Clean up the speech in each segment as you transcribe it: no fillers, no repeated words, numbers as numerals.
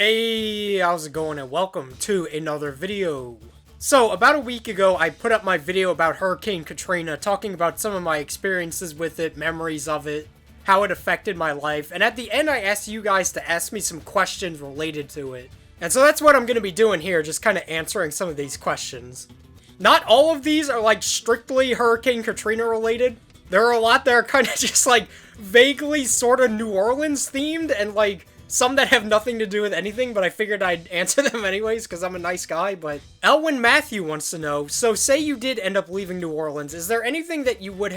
Hey, how's it going and welcome to another video. So, about a week ago, I put up my video about Hurricane Katrina, talking about some of my experiences with it, memories of it, how it affected my life, and at the end I asked you guys to ask me some questions related to it. And so that's what I'm going to be doing here, just kind of answering some of these questions. Not all of these are like strictly Hurricane Katrina related. There are a lot that are kind of just like vaguely sort of New Orleans themed and like some that have nothing to do with anything, but I figured I'd answer them anyways because I'm a nice guy. But Elwin Matthew wants to know, so say you did end up leaving New Orleans, is there anything that you would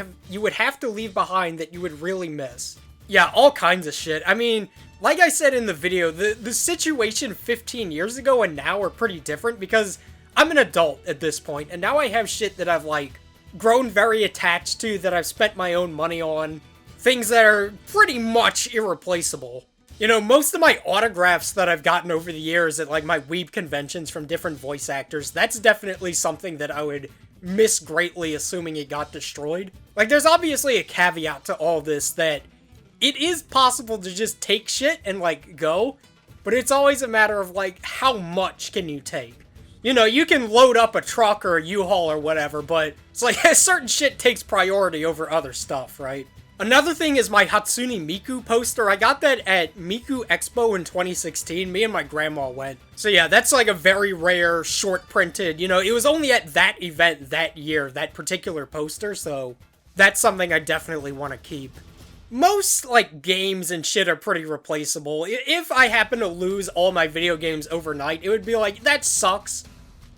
have to leave behind that you would really miss? Yeah, all kinds of shit. I mean, like I said in the video, the situation 15 years ago and now are pretty different because I'm an adult at this point, and now I have shit that I've like grown very attached to, that I've spent my own money on, things that are pretty much irreplaceable. You know, most of my autographs that I've gotten over the years at, like, my weeb conventions from different voice actors, that's definitely something that I would miss greatly, assuming it got destroyed. Like, there's obviously a caveat to all this that it is possible to just take shit and, like, go, but it's always a matter of, like, how much can you take? You know, you can load up a truck or a U-Haul or whatever, but it's like, certain shit takes priority over other stuff, right? Another thing is my Hatsune Miku poster. I got that at Miku Expo in 2016. Me and my grandma went. So yeah, that's like a very rare, short printed, you know, it was only at that event that year, that particular poster, so that's something I definitely want to keep. Most, like, games and shit are pretty replaceable. If I happen to lose all my video games overnight, it would be like, that sucks.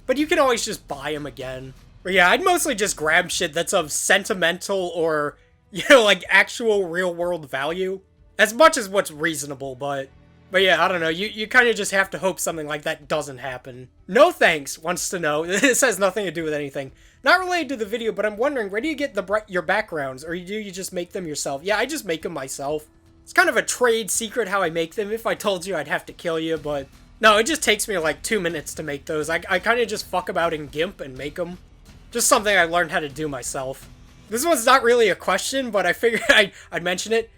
But you can always just buy them again. But yeah, I'd mostly just grab shit that's of sentimental or, you know, like, actual real-world value. As much as what's reasonable, but yeah, I don't know, you kind of just have to hope something like that doesn't happen. No Thanks wants to know, this has nothing to do with anything. Not related to the video, but I'm wondering, where do you get your backgrounds, or do you just make them yourself? Yeah, I just make them myself. It's kind of a trade secret how I make them. If I told you, I'd have to kill you, but no, it just takes me like 2 minutes to make those. I kind of just fuck about in GIMP and make them. Just something I learned how to do myself. This one's not really a question, but I figured I'd mention it.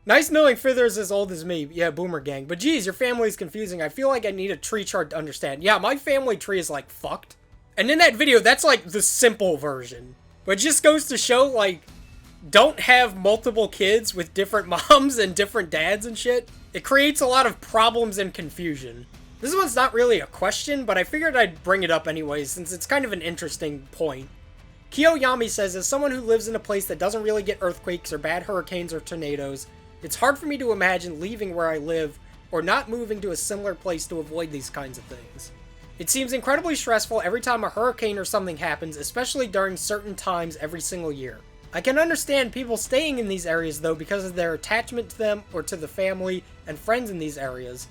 Nice knowing Fither's as old as me. Yeah, boomer gang. But geez, your family's confusing. I feel like I need a tree chart to understand. Yeah, my family tree is like fucked. And in that video, that's like the simple version. But it just goes to show, like, don't have multiple kids with different moms and different dads and shit. It creates a lot of problems and confusion. This one's not really a question, but I figured I'd bring it up anyways, since it's kind of an interesting point. Kiyoyami says, as someone who lives in a place that doesn't really get earthquakes or bad hurricanes or tornadoes, it's hard for me to imagine leaving where I live or not moving to a similar place to avoid these kinds of things. It seems incredibly stressful every time a hurricane or something happens, especially during certain times every single year. I can understand people staying in these areas though because of their attachment to them or to the family and friends in these areas.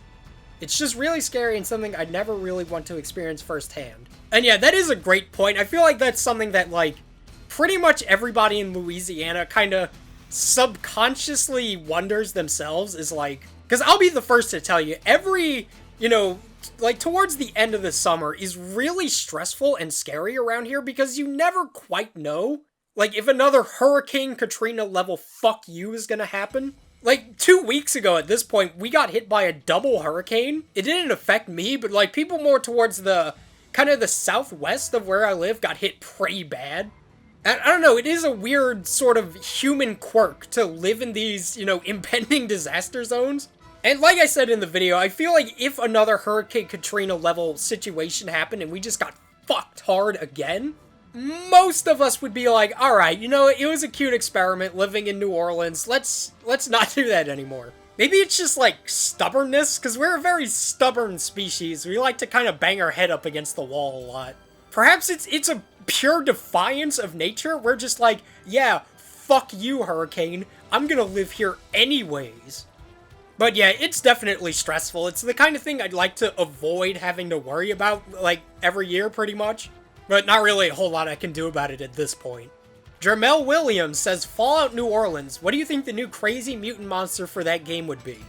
It's just really scary and something I'd never really want to experience firsthand. And yeah, that is a great point. I feel like that's something that, like, pretty much everybody in Louisiana kind of subconsciously wonders themselves, is like, because I'll be the first to tell you, every, you know, like, towards the end of the summer is really stressful and scary around here because you never quite know, like, if another Hurricane Katrina level fuck you is gonna happen. Like, 2 weeks ago at this point, we got hit by a double hurricane. It didn't affect me, but, like, people more towards the, kind of the southwest of where I live got hit pretty bad. And I don't know, it is a weird sort of human quirk to live in these, you know, impending disaster zones. And like I said in the video, I feel like if another Hurricane Katrina level situation happened and we just got fucked hard again, most of us would be like, alright, you know, it was a cute experiment living in New Orleans, let's not do that anymore. Maybe it's just, like, stubbornness, because we're a very stubborn species. We like to kind of bang our head up against the wall a lot. Perhaps it's a pure defiance of nature. We're just like, yeah, fuck you, hurricane. I'm gonna live here anyways. But yeah, it's definitely stressful. It's the kind of thing I'd like to avoid having to worry about, like, every year, pretty much. But not really a whole lot I can do about it at this point. Jermel Williams says, Fallout New Orleans, what do you think the new crazy mutant monster for that game would be?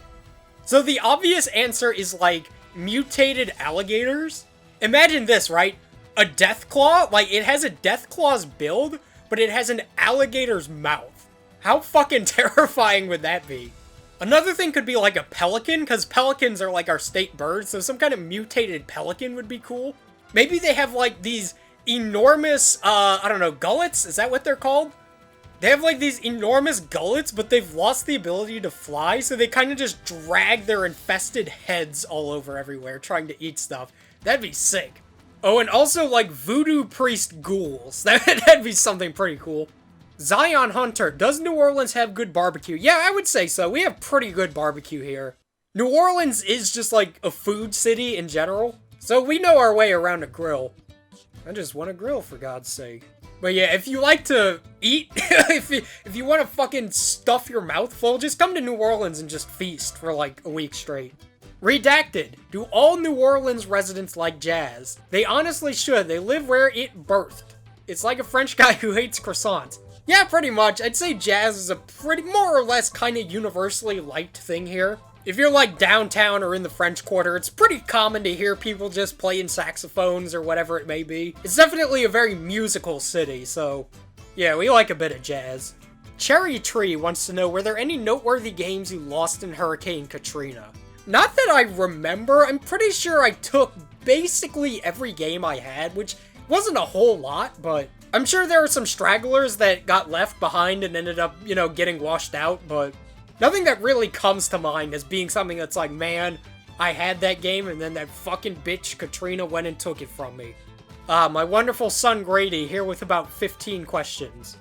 So the obvious answer is, like, mutated alligators. Imagine this, right? A Deathclaw, like, it has a Deathclaw's build, but it has an alligator's mouth. How fucking terrifying would that be? Another thing could be like a pelican, because pelicans are like our state bird, so some kind of mutated pelican would be cool. Maybe they have like these enormous, I don't know, gullets? Is that what they're called? They have like these enormous gullets, but they've lost the ability to fly, so they kind of just drag their infested heads all over everywhere, trying to eat stuff. That'd be sick. Oh, and also like voodoo priest ghouls. That'd be something pretty cool. Zion Hunter, does New Orleans have good barbecue? Yeah, I would say so. We have pretty good barbecue here. New Orleans is just like a food city in general, so we know our way around a grill. I just want a grill, for God's sake. But yeah, if you like to eat, if you want to fucking stuff your mouth full, just come to New Orleans and just feast for like a week straight. Redacted. Do all New Orleans residents like jazz? They honestly should. They live where it birthed. It's like a French guy who hates croissants. Yeah, pretty much. I'd say jazz is a pretty, more or less, kind of universally liked thing here. If you're like downtown or in the French Quarter, it's pretty common to hear people just playing saxophones or whatever it may be. It's definitely a very musical city, so yeah, we like a bit of jazz. Cherry Tree wants to know, were there any noteworthy games you lost in Hurricane Katrina? Not that I remember. I'm pretty sure I took basically every game I had, which wasn't a whole lot, but I'm sure there were some stragglers that got left behind and ended up, you know, getting washed out, but nothing that really comes to mind as being something that's like, man, I had that game and then that fucking bitch Katrina went and took it from me. My wonderful son Grady here with about 15 questions.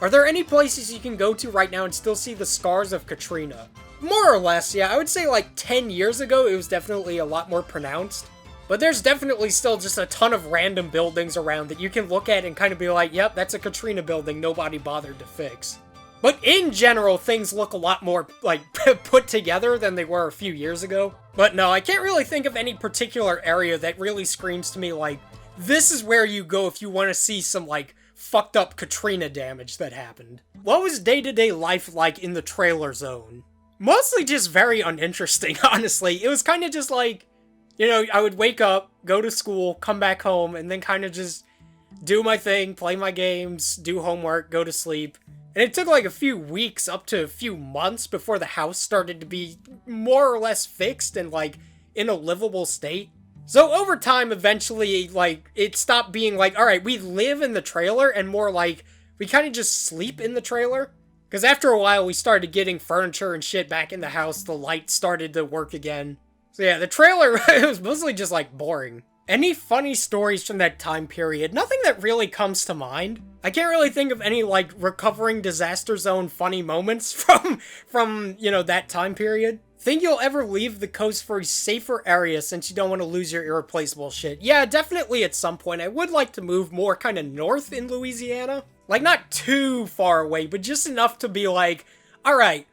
Are there any places you can go to right now and still see the scars of Katrina? More or less, yeah. I would say like 10 years ago it was definitely a lot more pronounced. But there's definitely still just a ton of random buildings around that you can look at and kind of be like, yep, that's a Katrina building nobody bothered to fix. But in general, things look a lot more, like, put together than they were a few years ago. But no, I can't really think of any particular area that really screams to me like, this is where you go if you want to see some, like, fucked up Katrina damage that happened. What was day-to-day life like in the trailer zone? Mostly just very uninteresting, honestly. It was kind of just like, you know, I would wake up, go to school, come back home, and then kind of just do my thing, play my games, do homework, go to sleep. And it took like a few weeks up to a few months before the house started to be more or less fixed and like in a livable state. So over time, eventually, like, it stopped being like, alright, we live in the trailer, and more like, we kind of just sleep in the trailer. Because after a while, we started getting furniture and shit back in the house, the lights started to work again. So yeah, the trailer, it was mostly just, like, boring. Any funny stories from that time period? Nothing that really comes to mind. I can't really think of any, like, recovering disaster zone funny moments from, you know, that time period. Think you'll ever leave the coast for a safer area since you don't want to lose your irreplaceable shit? Yeah, definitely at some point. I would like to move more kind of north in Louisiana. Like, not too far away, but just enough to be like, alright,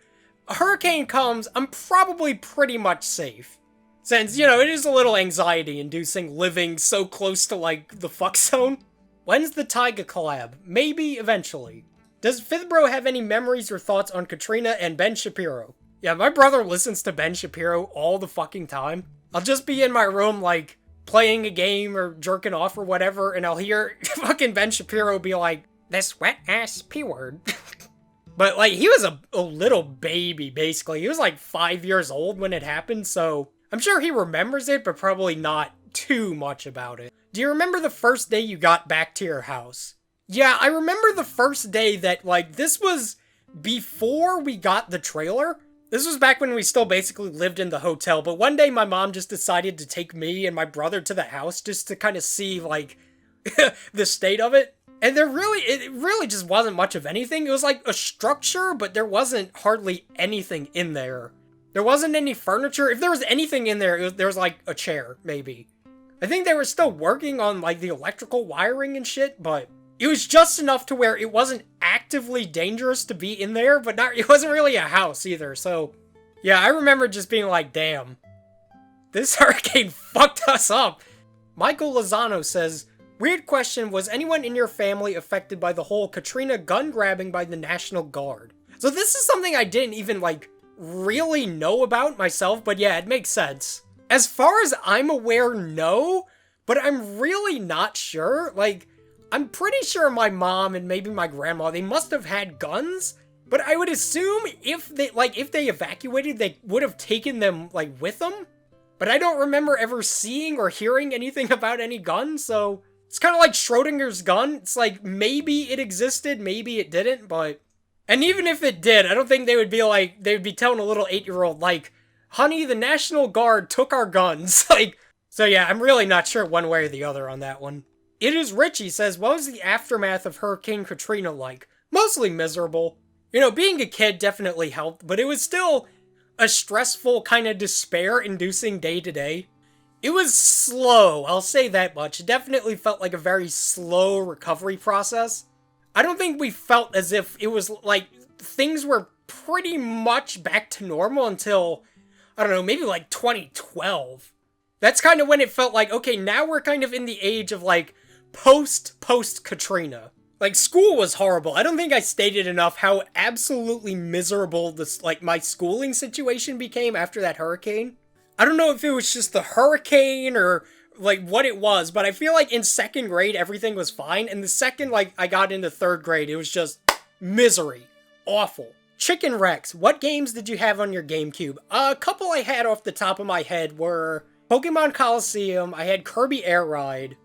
a hurricane comes, I'm probably pretty much safe. Since, you know, it is a little anxiety-inducing living so close to, like, the fuck zone. When's the Tyga collab? Maybe eventually. Does Fither have any memories or thoughts on Katrina and Ben Shapiro? Yeah, my brother listens to Ben Shapiro all the fucking time. I'll just be in my room, like, playing a game or jerking off or whatever, and I'll hear fucking Ben Shapiro be like, this wet-ass P-word. But, like, he was a little baby, basically. He was, like, 5 years old when it happened, so I'm sure he remembers it, but probably not too much about it. Do you remember the first day you got back to your house? Yeah, I remember the first day that, like, this was before we got the trailer. This was back when we still basically lived in the hotel, but one day my mom just decided to take me and my brother to the house just to kind of see, like, the state of it. And it really just wasn't much of anything. It was like a structure, but there wasn't hardly anything in there. There wasn't any furniture. If there was anything in there, there was like a chair, maybe. I think they were still working on like the electrical wiring and shit, but it was just enough to where it wasn't actively dangerous to be in there, but it wasn't really a house either. So yeah, I remember just being like, damn, this hurricane fucked us up. Michael Lozano says, weird question, was anyone in your family affected by the whole Katrina gun grabbing by the National Guard? So this is something I didn't even like really know about myself, but yeah, it makes sense. As far as I'm aware, no, but I'm really not sure. Like, I'm pretty sure my mom and maybe my grandma, they must have had guns, But I would assume if they evacuated, they would have taken them, like, with them. But I don't remember ever seeing or hearing anything about any guns, so it's kind of like Schrodinger's gun. It's like, maybe it existed, maybe it didn't, but... And even if it did, I don't think they would be telling a little 8-year-old, like, honey, the National Guard took our guns. Like, so yeah, I'm really not sure one way or the other on that one. It is Richie says, what was the aftermath of Hurricane Katrina like? Mostly miserable. You know, being a kid definitely helped, but it was still a stressful, kind of despair-inducing day-to-day. It was slow, I'll say that much. It definitely felt like a very slow recovery process. I don't think we felt as if it was, like, things were pretty much back to normal until, I don't know, maybe like 2012. That's kind of when it felt like, okay, now we're kind of in the age of, like, post-Katrina. Like, school was horrible. I don't think I stated enough how absolutely miserable this, like, my schooling situation became after that hurricane. I don't know if it was just the hurricane or, like, what it was, but I feel like in 2nd grade, everything was fine, and the second, like, I got into 3rd grade, it was just misery. Awful. Chicken Rex, what games did you have on your GameCube? A couple I had off the top of my head were Pokemon Coliseum, I had Kirby Air Ride,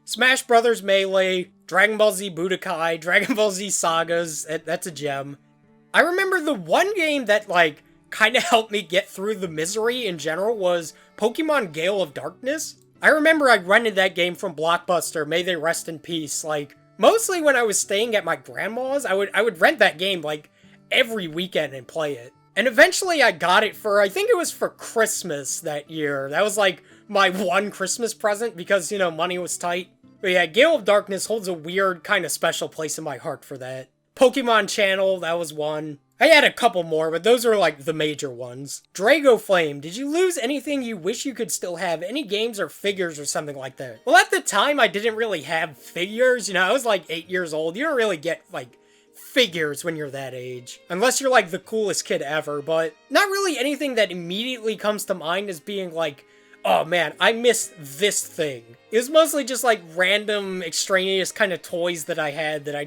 Smash Brothers Melee, Dragon Ball Z Budokai, Dragon Ball Z Sagas, that's a gem. I remember the one game that, like, kind of helped me get through the misery in general was Pokemon Gale of Darkness. I remember I rented that game from Blockbuster, may they rest in peace, like, mostly when I was staying at my grandma's, I would rent that game, like, every weekend and play it. And eventually I got it for, I think it was for Christmas that year. That was, like, my one Christmas present because, you know, money was tight. But yeah, Gale of Darkness holds a weird, kind of special place in my heart for that. Pokemon Channel, that was one. I had a couple more, but those are, like, the major ones. Drago Flame, did you lose anything you wish you could still have? Any games or figures or something like that? Well, at the time, I didn't really have figures. You know, I was, like, 8 years old. You don't really get, like, figures when you're that age. Unless you're, like, the coolest kid ever, but not really anything that immediately comes to mind as being, like, oh man, I miss this thing. It was mostly just, like, random, extraneous kind of toys that I had that I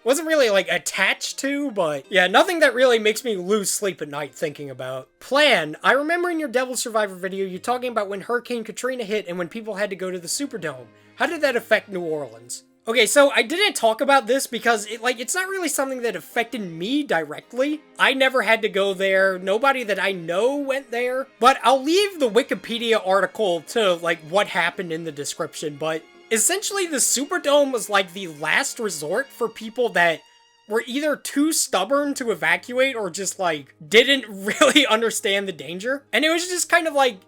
wasn't really, like, attached to, but yeah, nothing that really makes me lose sleep at night thinking about. Plan, I remember in your Devil Survivor video, you talking about when Hurricane Katrina hit and when people had to go to the Superdome. How did that affect New Orleans? Okay, so I didn't talk about this because, it's not really something that affected me directly. I never had to go there. Nobody that I know went there. But I'll leave the Wikipedia article to, like, what happened in the description. But essentially, the Superdome was, like, the last resort for people that were either too stubborn to evacuate or just, like, didn't really understand the danger. And it was just kind of like,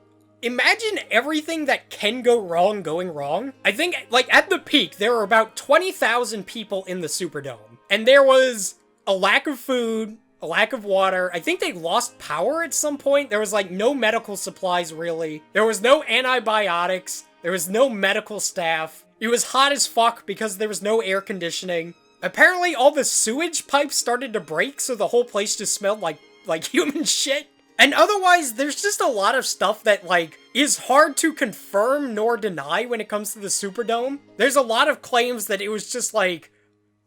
imagine everything that can go wrong going wrong. I think, like, at the peak, there were about 20,000 people in the Superdome. And there was a lack of food, a lack of water. I think they lost power at some point. There was, like, no medical supplies, really. There was no antibiotics. There was no medical staff. It was hot as fuck because there was no air conditioning. Apparently, all the sewage pipes started to break, so the whole place just smelled like human shit. And otherwise, there's just a lot of stuff that, like, is hard to confirm nor deny when it comes to the Superdome. There's a lot of claims that it was just, like,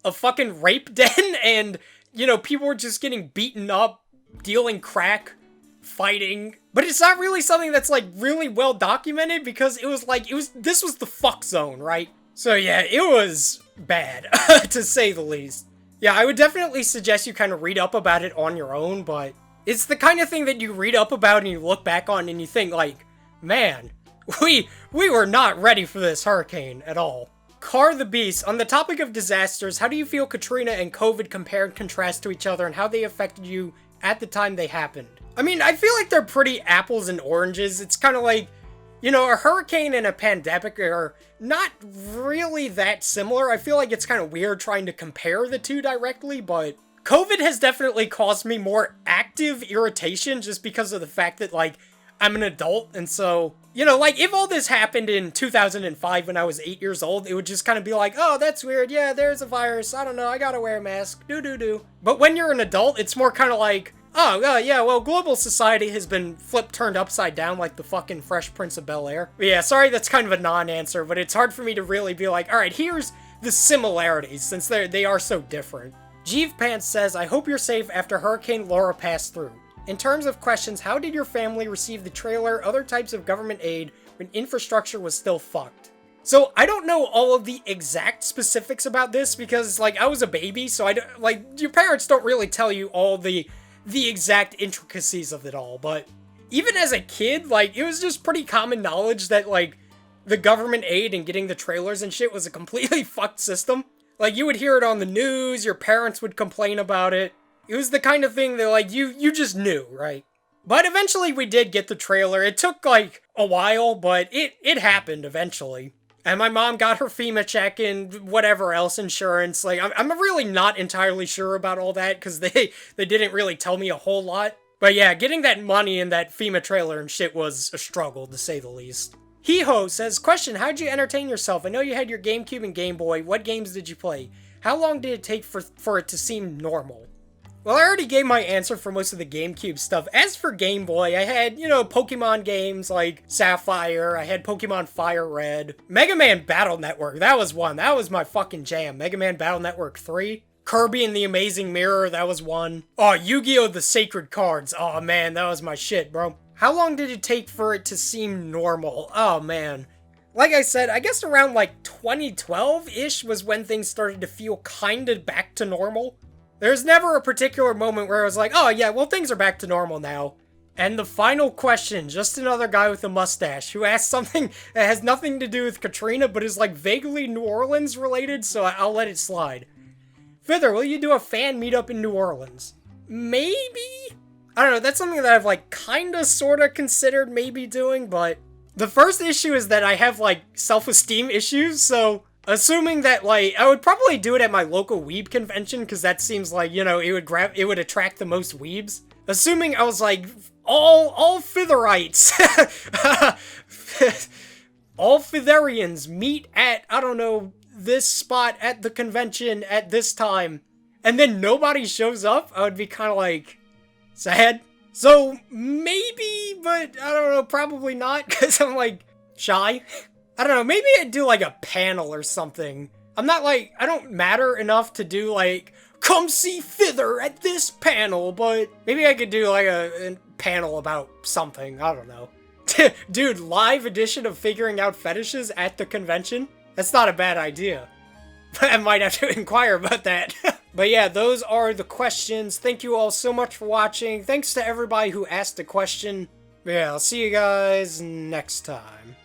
a fucking rape den, and, you know, people were just getting beaten up, dealing crack, fighting. But it's not really something that's, like, really well documented, because this was the fuck zone, right? So yeah, it was bad, to say the least. Yeah, I would definitely suggest you kind of read up about it on your own, but it's the kind of thing that you read up about and you look back on and you think, like, man, we were not ready for this hurricane at all. Car the Beast, on the topic of disasters, how do you feel Katrina and COVID compare and contrast to each other and how they affected you at the time they happened? I mean, I feel like they're pretty apples and oranges. It's kind of like, you know, a hurricane and a pandemic are not really that similar. I feel like it's kind of weird trying to compare the two directly, but COVID has definitely caused me more active irritation just because of the fact that, like, I'm an adult, and so, you know, like, if all this happened in 2005 when I was 8 years old, it would just kind of be like, oh, that's weird, yeah, there's a virus, I don't know, I gotta wear a mask, do. But when you're an adult, it's more kind of like, oh, yeah, well, global society has been turned upside down like the fucking Fresh Prince of Bel-Air. But yeah, sorry, that's kind of a non-answer, but it's hard for me to really be like, alright, here's the similarities, since they are so different. Jeeve Pants says, I hope you're safe after Hurricane Laura passed through. In terms of questions, how did your family receive the trailer, other types of government aid, when infrastructure was still fucked? So, I don't know all of the exact specifics about this because, like, I was a baby, so your parents don't really tell you all the exact intricacies of it all, but even as a kid, like, it was just pretty common knowledge that, like, the government aid and getting the trailers and shit was a completely fucked system. Like, you would hear it on the news, your parents would complain about it. It was the kind of thing that, like, you just knew, right? But eventually we did get the trailer. It took, like, a while, but it happened eventually. And my mom got her FEMA check and whatever else, insurance. Like, I'm really not entirely sure about all that, because they didn't really tell me a whole lot. But yeah, getting that money and that FEMA trailer and shit was a struggle, to say the least. Heho says, question, how'd you entertain yourself? I know you had your GameCube and Game Boy. What games did you play? How long did it take for it to seem normal? Well, I already gave my answer for most of the GameCube stuff. As for Game Boy, I had, Pokemon games like Sapphire, I had Pokemon Fire Red, Mega Man Battle Network, that was one, that was my fucking jam. Mega Man Battle Network 3, Kirby and the Amazing Mirror, that was one. Oh, Yu-Gi-Oh! The Sacred Cards, oh man, that was my shit, bro. How long did it take for it to seem normal? Oh man. Like I said, I guess around like 2012-ish was when things started to feel kinda back to normal. There's never a particular moment where I was like, oh yeah, well things are back to normal now. And the final question, just another guy with a mustache who asked something that has nothing to do with Katrina but is like vaguely New Orleans related, so I'll let it slide. Fither, will you do a fan meetup in New Orleans? Maybe? I don't know, that's something that I've like kinda sorta considered maybe doing, but the first issue is that I have like self-esteem issues, so assuming that, like, I would probably do it at my local weeb convention, because that seems like, it would attract the most weebs. Assuming I was like, all Fitherites, all Fitherians meet at, I don't know, this spot at the convention at this time, and then nobody shows up, I would be kind of like, sad. So, maybe, but I don't know, probably not, because I'm like, shy. I don't know, maybe I'd do like a panel or something. I'm not like, I don't matter enough to do like, come see Fither at this panel, but maybe I could do like a panel about something, I don't know. Dude, live edition of Figuring Out Fetishes at the convention? That's not a bad idea. I might have to inquire about that. But yeah, those are the questions. Thank you all so much for watching. Thanks to everybody who asked a question. Yeah, I'll see you guys next time.